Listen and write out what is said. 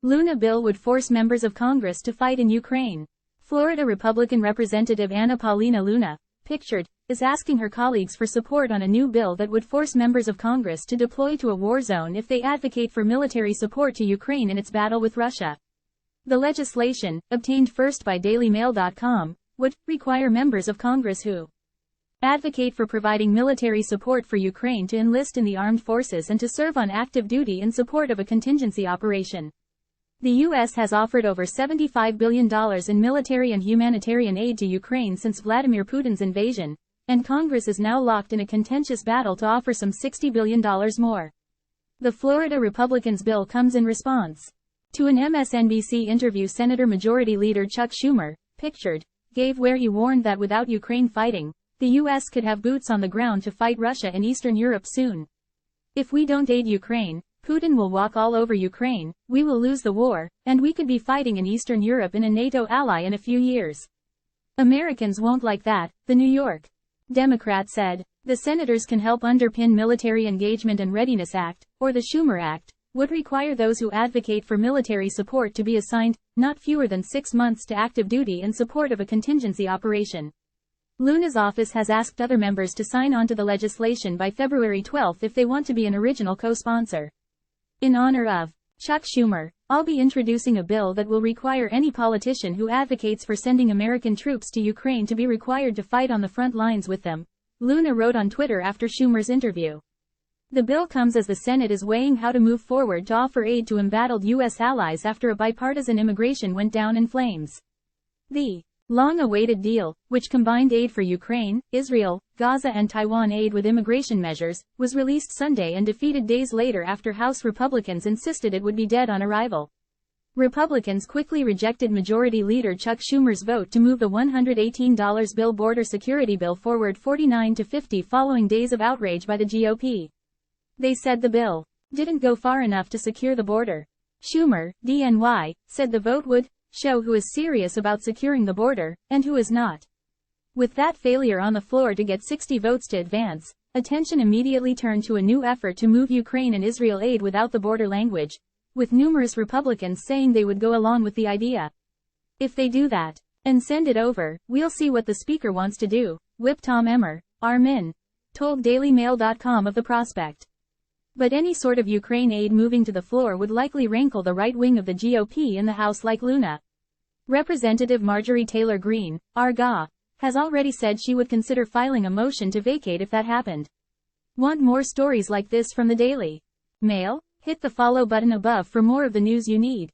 Luna bill would force members of Congress to fight in Ukraine. Florida Republican Representative Paulina Luna, pictured, is asking her colleagues for support on a new bill that would force members of Congress to deploy to a war zone if they advocate for military support to Ukraine in its battle with Russia. The legislation, obtained first by DailyMail.com, would require members of Congress who advocate for providing military support for Ukraine to enlist in the armed forces and to serve on active duty in support of a contingency operation. The U.S. has offered over $75 billion in military and humanitarian aid to Ukraine since Vladimir Putin's invasion, and Congress is now locked in a contentious battle to offer some $60 billion more. The Florida Republicans' bill comes in response to an MSNBC interview. Senator Majority Leader Chuck Schumer, pictured, gave where he warned that without Ukraine fighting, the U.S. could have boots on the ground to fight Russia in Eastern Europe soon. If we don't aid Ukraine, Putin will walk all over Ukraine, we will lose the war, and we could be fighting in Eastern Europe in a NATO ally in a few years. Americans won't like that, the New York Democrat said. The senators can help underpin Military Engagement and Readiness Act, or the Schumer Act, would require those who advocate for military support to be assigned, not fewer than 6 months to active duty in support of a contingency operation. Luna's office has asked other members to sign on to the legislation by February 12 if they want to be an original co-sponsor. In honor of Chuck Schumer, I'll be introducing a bill that will require any politician who advocates for sending American troops to Ukraine to be required to fight on the front lines with them, Luna wrote on Twitter after Schumer's interview. The bill comes as the Senate is weighing how to move forward to offer aid to embattled U.S. allies after a bipartisan immigration went down in flames. The long-awaited deal, which combined aid for Ukraine, Israel, Gaza and Taiwan aid with immigration measures, was released Sunday and defeated days later after House Republicans insisted it would be dead on arrival. Republicans quickly rejected Majority Leader Chuck Schumer's vote to move the $118 bill border security bill forward 49-50 following days of outrage by the GOP. They said the bill didn't go far enough to secure the border. Schumer, DNY, said the vote would show who is serious about securing the border, and who is not. With that failure on the floor to get 60 votes to advance, attention immediately turned to a new effort to move Ukraine and Israel aid without the border language, with numerous Republicans saying they would go along with the idea. If they do that, and send it over, we'll see what the Speaker wants to do, Whip Tom Emmer, Armin, told DailyMail.com of the prospect. But any sort of Ukraine aid moving to the floor would likely rankle the right wing of the GOP in the House like Luna. Representative Marjorie Taylor Greene, RGA, has already said she would consider filing a motion to vacate if that happened. Want more stories like this from the Daily Mail? Hit the follow button above for more of the news you need.